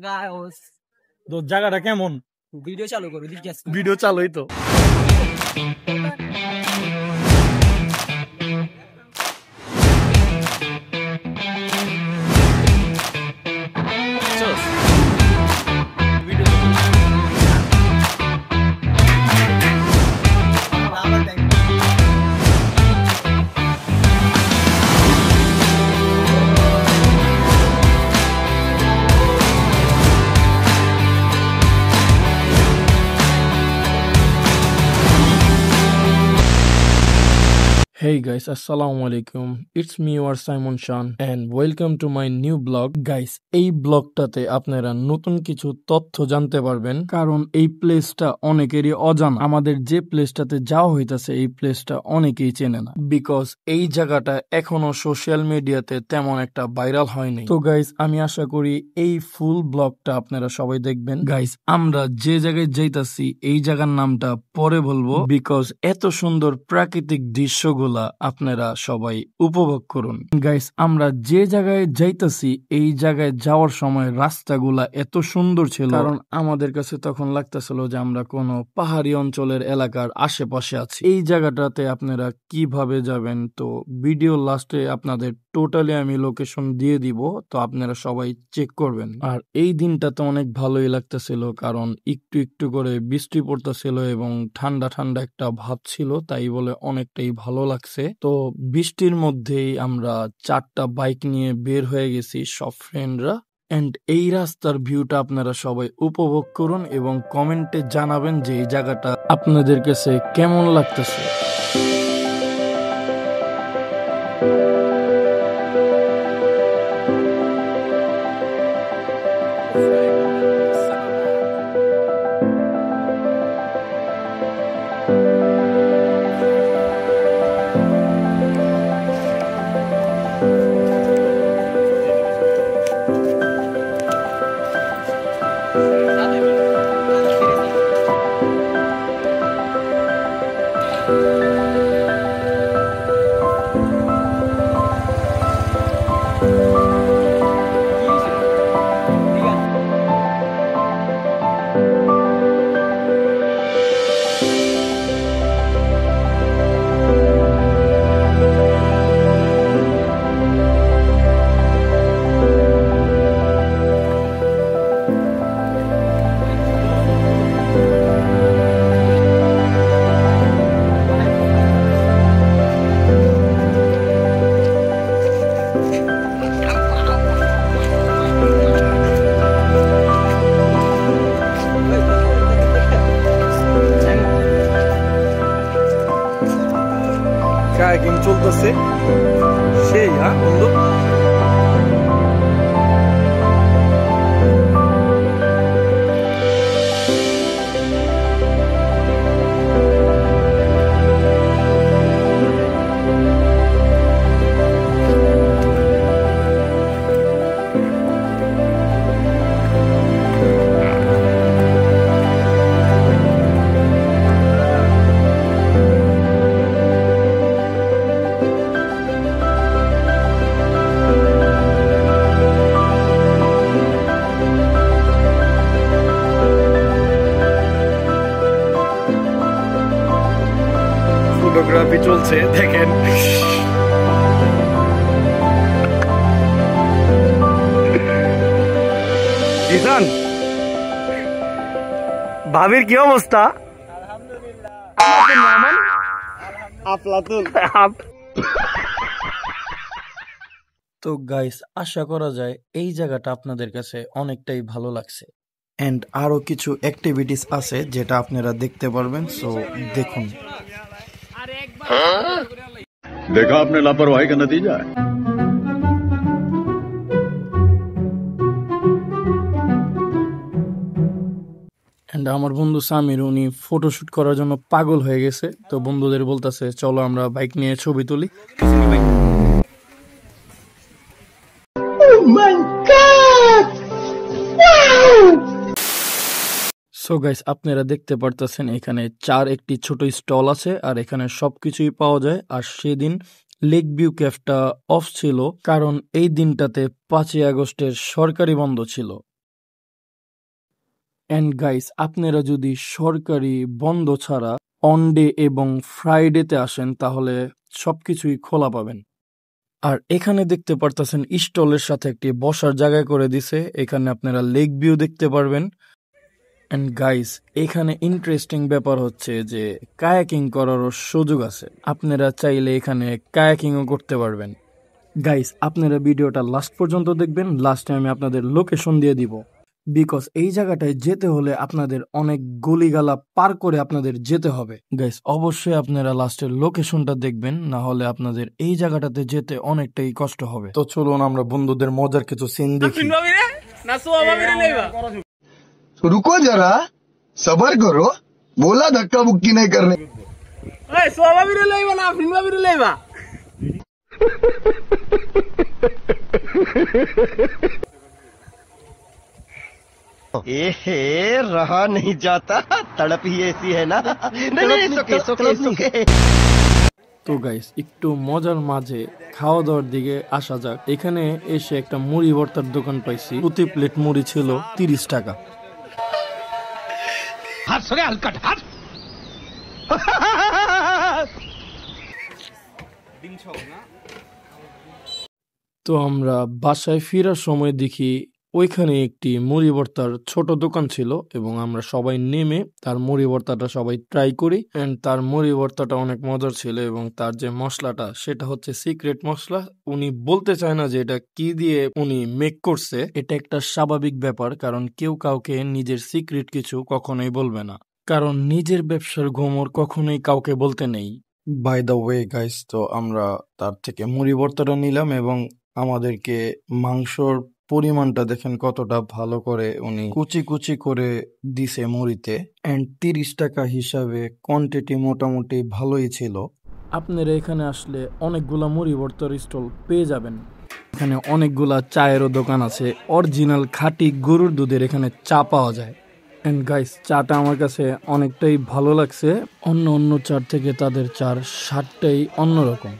গায়স তো জায়গাটা কেমন? ভিডিও চালু করো জিজ্ঞেস ভিডিও চালুই তো। Hey guys, assalamu alaikum. It's me your Simon Shan and welcome to my new blog. Guys, এই ব্লগটাতে আপনারা নতুন কিছু তথ্য জানতে পারবেন কারণ এই প্লেসটা অনেকেরই অজানা। আমাদের যে প্লেসটাতে যাওয়া হইতাছে এই প্লেসটা অনেকেই চেনে না বিকজ এই জায়গাটা এখনো সোশ্যাল মিডিয়াতে তেমন একটা ভাইরাল হয়নি। তো গাইস, আমি আশা করি এই ফুল ব্লগটা আপনারা সবাই দেখবেন। গাইস, আমরা যে জায়গায় যাইতাছি এই জায়গার নামটা পরে বলবো বিকজ এত সুন্দর প্রাকৃতিক দৃশ্যগুলো আপনারা সবাই উপভোগ করুন। গাইস, আমরা যে জায়গায় যাইতাছি এই জায়গায় যাওয়ার সময় রাস্তাগুলা এত সুন্দর ছিল কারণ আমাদের কাছে তখন লাগতেছিল যে আমরা কোনো পাহাড়ি অঞ্চলের এলাকার আশেপাশে আছি। এই জায়গাটাতে আপনারা কিভাবে যাবেন তো ভিডিও লাস্টে আপনাদের টোটালি আমি লোকেশন দিয়ে দিব, তো আপনারা সবাই চেক করবেন। আর এই দিনটা তো অনেক ভালোই লাগতেছিল কারণ একটু একটু করে বৃষ্টি পড়তেছিল এবং ঠান্ডা ঠান্ডা একটা ভাব ছিল, তাই বলে অনেকটাই ভালো লাগছে। তো বৃষ্টির মধ্যেই আমরা 4টা বাইক নিয়ে বের হয়ে গেছি সব ফ্রেন্ডরা। এন্ড এই রাস্তার ভিউটা আপনারা সবাই উপভোগ করুন এবং কমেন্টে জানাবেন যে এই জায়গাটা আপনাদের কাছে কেমন লাগতেছে। কায়াকিং চলতেছে সেই বন্ধু। ফটোগ্রাফি চলছে দেখেন। কিষান, ভাবির কি অবস্থা? তো গাইস, আশা করা যায় এই জায়গাটা আপনাদের কাছে অনেকটাই ভালো লাগছে এন্ড আরো কিছু অ্যাক্টিভিটিস আছে যেটা আপনারা দেখতে পারবেন, সো দেখুন। देखा आपने लापरवाही का नतीजा है। আমার বন্ধু সামির উনি ফটোশুট করার জন্য পাগল হয়ে গেছে, তো বন্ধুদের বলতেছে চলো আমরা বাইক নিয়ে ছবি তুলি। সো গাইস, আপনারা দেখতে পারতেছেন এখানে একটি ছোট স্টল আছে আর এখানে সবকিছুই পাওয়া যায়। আর সেদিন লেক ভিউ ক্যাফটা অফ ছিল কারণ এই দিনটাতে 5ই আগস্টের সরকারি বন্ধ ছিল। এন্ড গাইস, আপনারা যদি সরকারি বন্ধ ছাড়া অন ডে এবং ফ্রাইডেতে আসেন তাহলে সবকিছুই খোলা পাবেন। আর এখানে দেখতে পারতেছেন স্টলের সাথে একটি বসার জায়গা করে দিছে, এখানে আপনারা লেক ভিউ দেখতে পারবেন। এন্ড গাইস, এখানে ইন্টারেস্টিং ব্যাপার হচ্ছে যে কায়াকিং করারও সুযোগ আছে, আপনারা চাইলে এখানে কায়াকিংও করতে পারবেন। গাইস, আপনারা ভিডিওটা লাস্ট পর্যন্ত দেখবেন, লাস্টে আমি আপনাদের লোকেশন দিয়ে দিব, বিকজ এই জায়গাটায় যেতে হলে আপনাদের অনেক গলিগালা পার করে আপনাদের যেতে হবে। গাইস, অবশ্যই আপনারা লাস্টের লোকেশনটা দেখবেন, না হলে আপনাদের এই জায়গাটাতে যেতে অনেকটাই কষ্ট হবে। তো চলুন আমরা বন্ধুদের মজার কিছু সিন দেখি। रुको जरा सबर करो बोला धक्का बुक्की नहीं करने रहा नहीं जाता तड़प ही ऐसी है ना তো গাইস, একটু মজার মাঝে খাওয়া দাওয়ার দিকে আসা যাক। এখানে এসে একটা মুড়ি ভর্তার দোকান পাইছি, প্রতি প্লেট মুড়ি ছিল 30 টাকা। তো আমরা বাসায় ফেরার সময় দেখি ওইখানে একটি মুড়ি ভর্তার ছোট দোকান ছিল এবং আমরা সবাই নেমে তার মুড়ি ভর্তাটা সবাই ট্রাই করি। এন্ড তার মুড়ি ভর্তাটা অনেক মজার ছিল এবং তার যে মশলাটা সেটা হচ্ছে সিক্রেট মশলা। উনি বলতে চায় না যে এটা কি দিয়ে উনি মেক করছে, এটা একটা স্বাভাবিক ব্যাপার, কারণ কেউ কাউকে নিজের সিক্রেট কিছু কখনোই বলবে না, কারণ নিজের ব্যবসার গোমর কখনোই কাউকে বলতে নেই। বাই দ্য ওয়ে গাইস, তো আমরা তার থেকে মুড়ি ভর্তাটা নিলাম এবং আমাদেরকে মাংসর পরিমাণটা দেখেন কতটা ভালো করে উনি কুচি কুচি করে দিছে মুড়িতে। এন্ড 30 টাকা হিসাবে কোয়ান্টিটি মোটামুটি ভালোই ছিল। আপনারা এখানে আসলে অনেকগুলা মুড়ি ভর্তার স্টল পেয়ে যাবেন। এখানে অনেকগুলা চায়েরও দোকান আছে, অরিজিনাল খাঁটি গরুর দুধের এখানে চা পাওয়া যায়। এন্ড গাইস, চাটা আমার কাছে অনেকটাই ভালো লাগছে, অন্য অন্য চার থেকে তাদের চার স্বাদটাই অন্যরকম।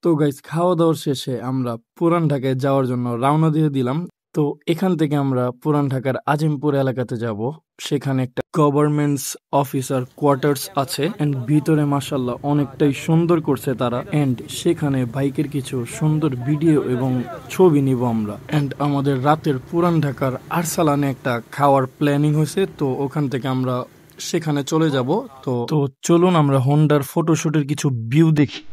তো গাইস, খাওয়া দাওয়ার শেষে আমরা পুরান ঢাকায় যাওয়ার জন্য রওনা দিয়ে দিলাম। তো এখান থেকে আমরা পুরান ঢাকার আজিমপুর এলাকাতে যাব, সেখানে একটা গভর্নমেন্টস অফিসার কোয়ার্টার্স আছে এন্ড ভিতরে মাশাআল্লাহ অনেকটাই সুন্দর করছে তারা। এন্ড সেখানে বাইকের কিছু সুন্দর ভিডিও এবং ছবি নিব আমরা। এন্ড আমাদের রাতের পুরান ঢাকার আরসালানে একটা খাওয়ার প্ল্যানিং হয়েছে, তো ওখান থেকে আমরা সেখানে চলে যাব। তো চলুন আমরা হোন্ডার ফটোশুটের কিছু ভিউ দেখি।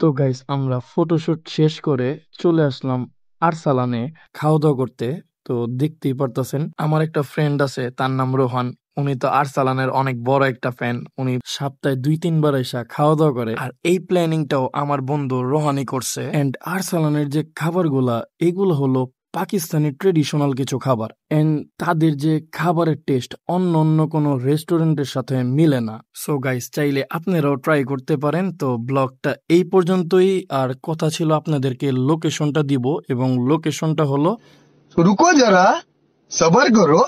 তো গাইস, আমরা ফটোশুট শেষ করে চলে আসলাম আরসালানে খাওয়া দাওয়া করতে। তো দেখতেই পারতেছেন আমার একটা ফ্রেন্ড আছে, তার নাম রোহান। উনি তো আরসালানের অনেক বড় একটা ফ্যান, উনি সপ্তাহে 2-3 বার এসে খাওয়া দাওয়া করে। আর এই প্ল্যানিংটাও আমার বন্ধু রোহানই করছে। এন্ড আরসালানের যে খাবারগুলা এগুলো হলো পাকিস্তানি ট্রেডিশনাল কিছু খাবার, এন্ড তাদের যে খাবারের টেস্ট অন্য অন্য কোনো রেস্টুরেন্টের সাথে মিলে না। সো গাইস, চাইলে আপনারাও ট্রাই করতে পারেন। তো ব্লগটা এই পর্যন্তই, আর কথা ছিল আপনাদেরকে লোকেশনটা দিব এবং লোকেশনটা হলো रुको जरा सबर करो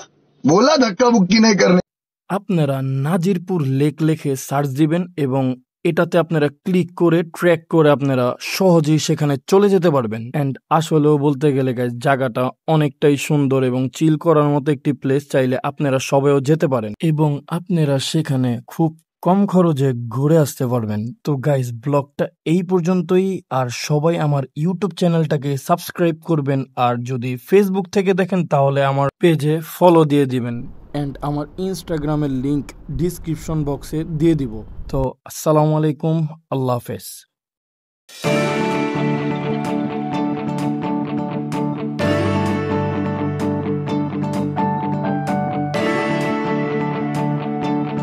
बोला धक्का बुक्की नहीं करने আপনারা নাজিরপুর লেক লেখে সার্চ দিবেন এবং এটাতে আপনারা ক্লিক করে ট্র্যাক করে আপনারা সহজেই সেখানে চলে যেতে পারবেন। এন্ড আসলেও বলতে গেলে গাইস, জায়গাটা অনেকটাই সুন্দর এবং চিল করার মতো একটি প্লেস, চাইলে আপনারা সবাইও যেতে পারেন এবং আপনারা সেখানে খুব কম খরচে ঘুরে আসতে পারবেন। তো গাইস ব্লগটা এই পর্যন্তই, আর সবাই আমার ইউটিউব চ্যানেলটাকে সাবস্ক্রাইব করবেন, আর যদি ফেসবুক থেকে দেখেন তাহলে আমার পেজে ফলো দিয়ে দিবেন, অ্যান্ড আমার ইনস্টাগ্রামের লিংক ডিসক্রিপশন বক্সে দিয়ে দিব। তো আসসালামু আলাইকুম, আল্লাহ হাফেজ।